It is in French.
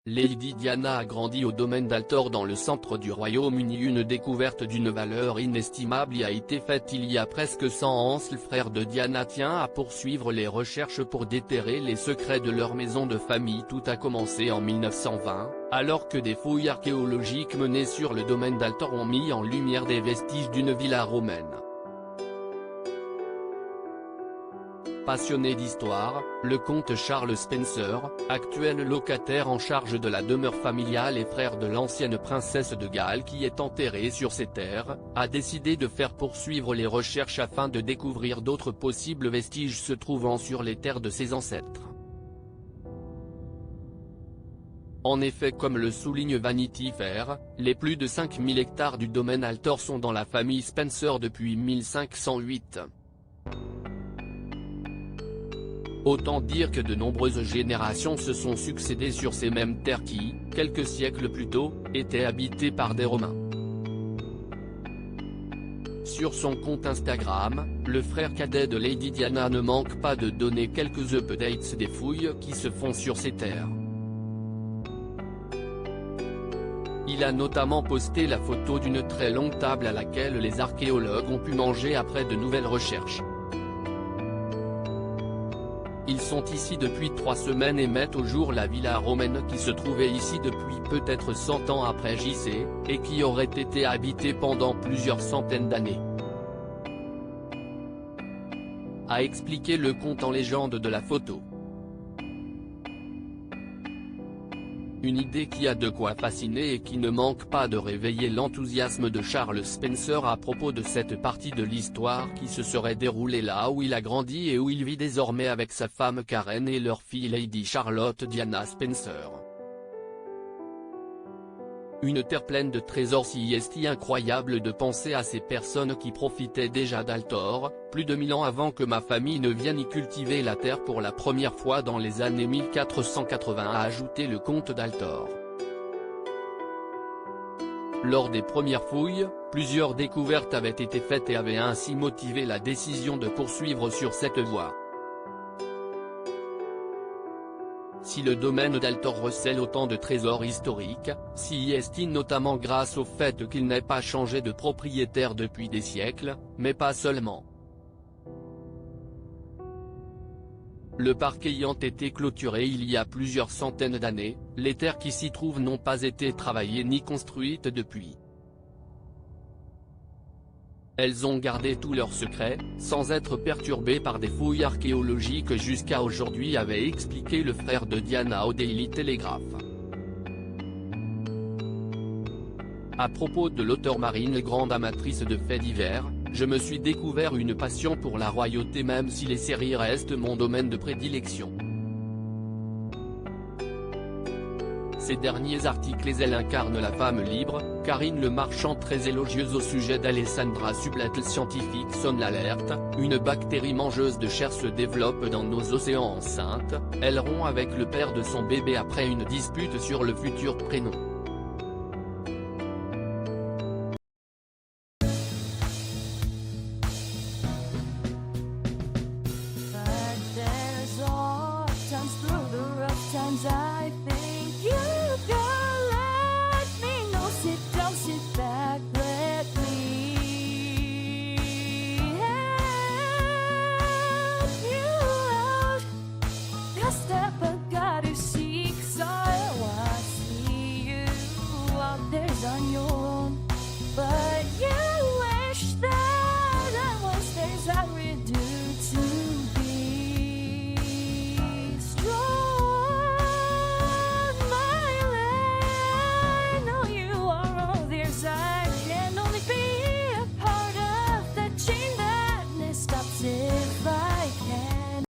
Lady Diana a grandi au domaine d'Altor dans le centre du Royaume-Uni. Une découverte d'une valeur inestimable y a été faite il y a presque 100 ans. Le frère de Diana tient à poursuivre les recherches pour déterrer les secrets de leur maison de famille. Tout a commencé en 1920, alors que des fouilles archéologiques menées sur le domaine d'Altor ont mis en lumière des vestiges d'une villa romaine. Passionné d'histoire, le comte Charles Spencer, actuel locataire en charge de la demeure familiale et frère de l'ancienne princesse de Galles qui est enterrée sur ces terres, a décidé de faire poursuivre les recherches afin de découvrir d'autres possibles vestiges se trouvant sur les terres de ses ancêtres. En effet, comme le souligne Vanity Fair, les plus de 5000 hectares du domaine Altor sont dans la famille Spencer depuis 1508. Autant dire que de nombreuses générations se sont succédées sur ces mêmes terres qui, quelques siècles plus tôt, étaient habitées par des Romains. Sur son compte Instagram, le frère cadet de Lady Diana ne manque pas de donner quelques updates des fouilles qui se font sur ces terres. Il a notamment posté la photo d'une très longue table à laquelle les archéologues ont pu manger après de nouvelles recherches. Ils sont ici depuis 3 semaines et mettent au jour la villa romaine qui se trouvait ici depuis peut-être 100 ans après JC, et qui aurait été habitée pendant plusieurs centaines d'années. A expliqué le conte en légende de la photo. Une idée qui a de quoi fasciner et qui ne manque pas de réveiller l'enthousiasme de Charles Spencer à propos de cette partie de l'histoire qui se serait déroulée là où il a grandi et où il vit désormais avec sa femme Karen et leur fille Lady Charlotte Diana Spencer. Une terre pleine de trésors. Si est incroyable de penser à ces personnes qui profitaient déjà d'Altor, plus de 1000 ans avant que ma famille ne vienne y cultiver la terre pour la première fois dans les années 1480, a ajouté le comte d'Altor. Lors des premières fouilles, plusieurs découvertes avaient été faites et avaient ainsi motivé la décision de poursuivre sur cette voie. Si le domaine d'Altor recèle autant de trésors historiques, s'y estime notamment grâce au fait qu'il n'ait pas changé de propriétaire depuis des siècles, mais pas seulement. Le parc ayant été clôturé il y a plusieurs centaines d'années, les terres qui s'y trouvent n'ont pas été travaillées ni construites depuis. Elles ont gardé tous leurs secrets, sans être perturbées par des fouilles archéologiques jusqu'à aujourd'hui, avait expliqué le frère de Diana au Daily Telegraph. À propos de l'auteure marine, grande amatrice de faits divers, je me suis découvert une passion pour la royauté même si les séries restent mon domaine de prédilection. Ces derniers articles, elle incarne la femme libre, Karine Le Marchand très élogieuse au sujet d'Alessandra Sublet. Scientifique sonne l'alerte, une bactérie mangeuse de chair se développe dans nos océans. Enceinte, elle rompt avec le père de son bébé après une dispute sur le futur prénom.